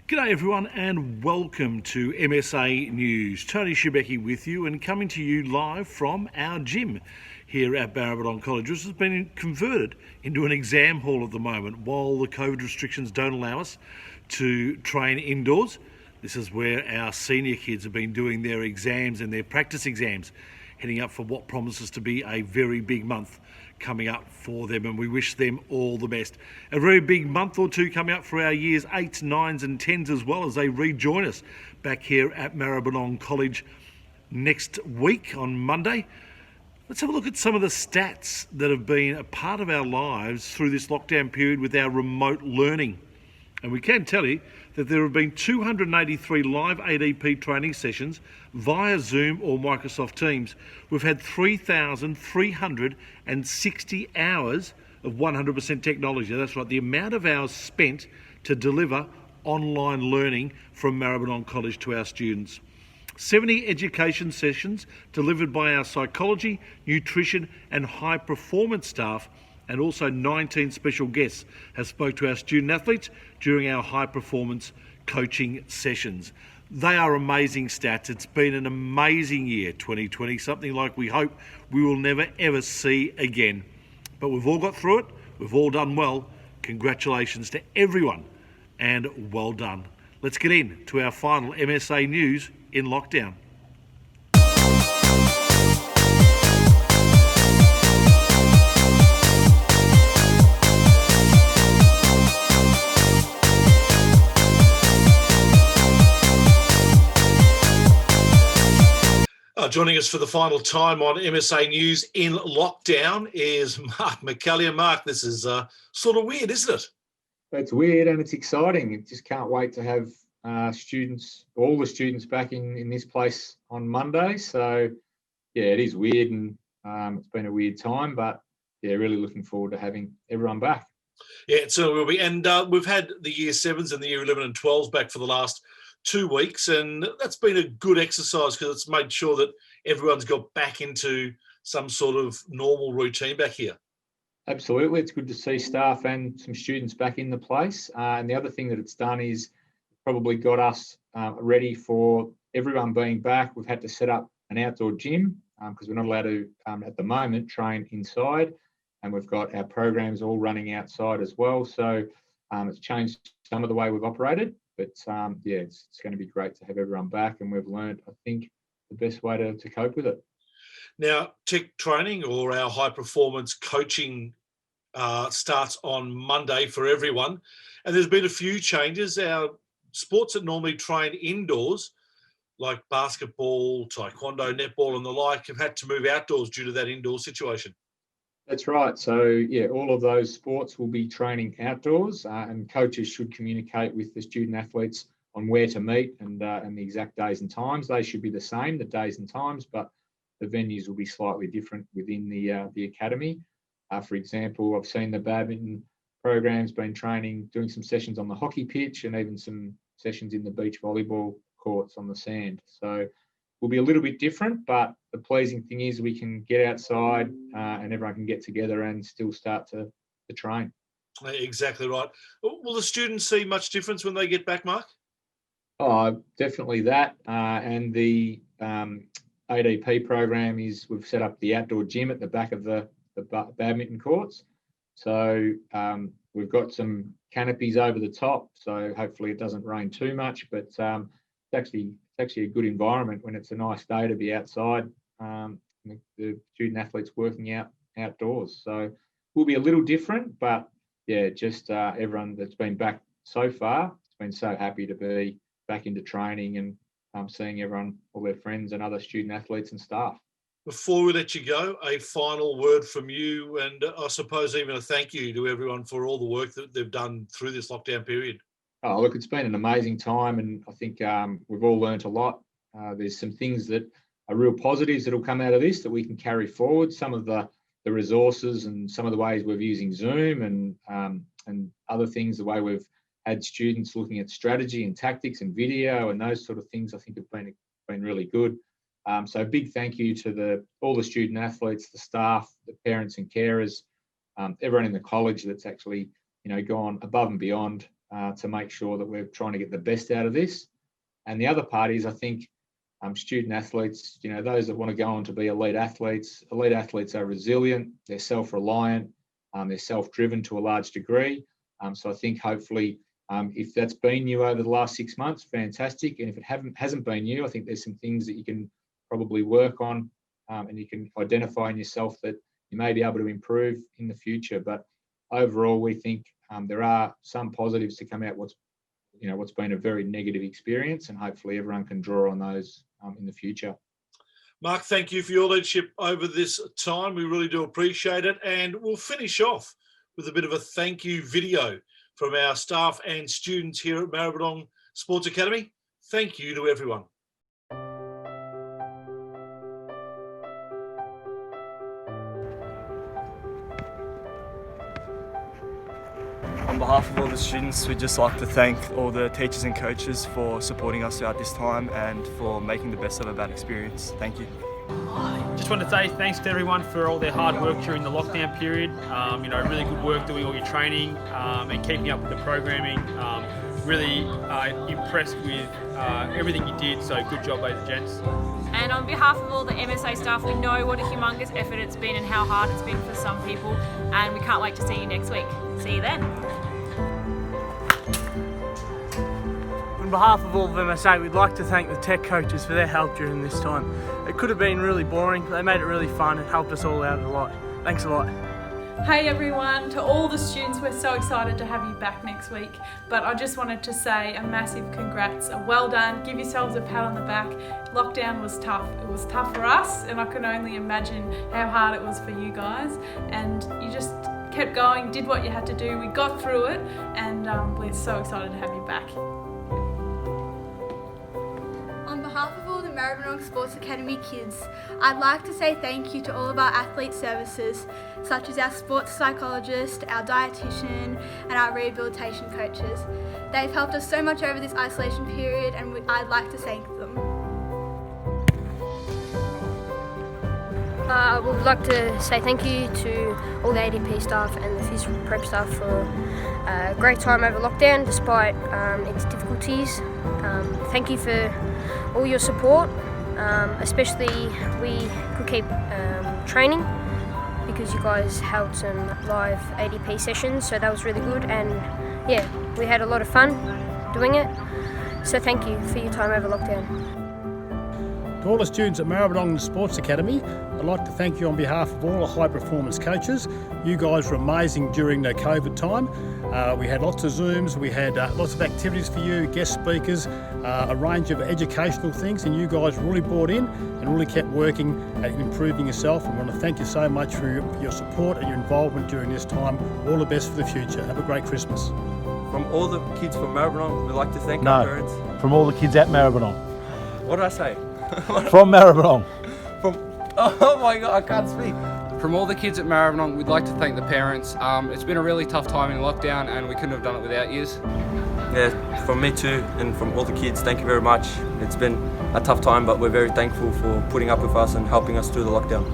G'day everyone and welcome to MSA News. Tony Shebeki with you and coming to you live from our gym here at Barrabadon College, which has been converted into an exam hall at the moment while the COVID restrictions don't allow us to train indoors. This is where our senior kids have been doing their exams and their practice exams, heading up for what promises to be a very big month coming up for them, and we wish them all the best. A very big month or two coming up for our years 8s, 9s and 10s as well as they rejoin us back here at Maribyrnong College next week on Monday. Let's have a look at some of the stats that have been a part of our lives through this lockdown period with our remote learning. And we can tell you that there have been 283 live ADP training sessions via Zoom or Microsoft Teams. We've had 3,360 hours of 100% technology. That's right, the amount of hours spent to deliver online learning from Maribyrnong College to our students. 70 education sessions delivered by our psychology, nutrition and high performance staff, and also 19 special guests have spoke to our student athletes during our high performance coaching sessions. They are amazing stats. It's been an amazing year, 2020, something like we hope we will never ever see again. But we've all got through it. We've all done well. Congratulations to everyone and well done. Let's get in to our final MSA News in lockdown. Joining us for the final time on MSA News in lockdown is Mark McCallion. Mark, this is sort of weird, isn't it? It's weird and it's exciting. I just can't wait to have all the students back in this place on Monday. So, yeah, it is weird and it's been a weird time, but yeah, really looking forward to having everyone back. Yeah, it certainly will be. And we've had the Year 7s and the Year 11 and 12s back for the last 2 weeks, and that's been a good exercise because it's made sure that everyone's got back into some sort of normal routine back here. Absolutely. It's good to see staff and some students back in the place. And the other thing that it's done is probably got us ready for everyone being back. We've had to set up an outdoor gym because we're not allowed to, at the moment, train inside. And we've got our programs all running outside as well. So it's changed some of the way we've operated. But yeah, it's going to be great to have everyone back. And we've learned, I think, the best way to cope with it. Now, tech training or our high performance coaching starts on Monday for everyone. And there's been a few changes. Our sports that normally train indoors, like basketball, taekwondo, netball and the like, have had to move outdoors due to that indoor situation. That's right. So, yeah, all of those sports will be training outdoors and coaches should communicate with the student athletes on where to meet and the exact days and times. They should be the same, the days and times, but the venues will be slightly different within the academy. For example, I've seen the badminton program's been training, doing some sessions on the hockey pitch and even some sessions in the beach volleyball courts on the sand. So will be a little bit different, but the pleasing thing is we can get outside and everyone can get together and still start to train. Exactly right. Will the students see much difference when they get back, Mark? Oh, definitely that. And the ADP program is we've set up the outdoor gym at the back of the badminton courts. So we've got some canopies over the top, so hopefully it doesn't rain too much, but it's actually a good environment when it's a nice day to be outside. The student athletes working outdoors. So will be a little different, but yeah, just everyone that's been back so far has been so happy to be back into training and seeing everyone, all their friends and other student athletes and staff. Before we let you go, a final word from you and I suppose even a thank you to everyone for all the work that they've done through this lockdown period. Oh, look, it's been an amazing time and I think we've all learnt a lot. There's some things that are real positives that will come out of this that we can carry forward. Some of the resources and some of the ways we're using Zoom and other things, the way we've had students looking at strategy and tactics and video and those sort of things, I think have been really good. So a big thank you to all the student athletes, the staff, the parents and carers, everyone in the college that's actually gone above and beyond to make sure that we're trying to get the best out of this. And the other part is, I think, student athletes, those that want to go on to be elite athletes are resilient, they're self-reliant, they're self-driven to a large degree. So I think hopefully, if that's been you over the last 6 months, fantastic. And if it hasn't been you, I think there's some things that you can probably work on, and you can identify in yourself that you may be able to improve in the future. But overall, we think there are some positives to come out what's been a very negative experience, and hopefully everyone can draw on those in the future. Mark, thank you for your leadership over this time. We really do appreciate it. And we'll finish off with a bit of a thank you video from our staff and students here at Maribyrnong Sports Academy. Thank you to everyone. On behalf of all the students, we'd just like to thank all the teachers and coaches for supporting us throughout this time and for making the best of a bad experience. Thank you. Just want to say thanks to everyone for all their hard work during the lockdown period. Really good work doing all your training and keeping up with the programming. Really impressed with everything you did, so good job, ladies and gents. And on behalf of all the MSA staff, we know what a humongous effort it's been and how hard it's been for some people, and we can't wait to see you next week. See you then. On behalf of all of MSA, we'd like to thank the tech coaches for their help during this time. It could have been really boring, but they made it really fun and helped us all out a lot. Thanks a lot. Hey everyone, to all the students, we're so excited to have you back next week. But I just wanted to say a massive congrats, a well done, give yourselves a pat on the back. Lockdown was tough. It was tough for us, and I can only imagine how hard it was for you guys. And you just kept going, did what you had to do. We got through it, and we're so excited to have you back. On behalf of all the Maribyrnong Sports Academy kids, I'd like to say thank you to all of our athlete services, such as our sports psychologist, our dietitian, and our rehabilitation coaches. They've helped us so much over this isolation period, and I'd like to thank them. I would like to say thank you to all the ADP staff and the phys prep staff for a great time over lockdown despite its difficulties. Thank you for all your support, especially we could keep training because you guys held some live ADP sessions, so that was really good, and yeah, we had a lot of fun doing it, so thank you for your time over lockdown. To all the students at Maribyrnong Sports Academy, I'd like to thank you on behalf of all the high performance coaches. You guys were amazing during the COVID time. We had lots of Zooms, we had lots of activities for you, guest speakers, a range of educational things, and you guys really bought in and really kept working at improving yourself. I want to thank you so much for your support and your involvement during this time. All the best for the future. Have a great Christmas. From all the kids from Maribyrnong, we'd like to thank our parents. From all the kids at Maribyrnong. What did I say? From Maribyrnong. Oh my God, I can't speak. From all the kids at Maribyrnong, we'd like to thank the parents. It's been a really tough time in lockdown, and we couldn't have done it without you. Yeah, from me too, and from all the kids, thank you very much. It's been a tough time, but we're very thankful for putting up with us and helping us through the lockdown.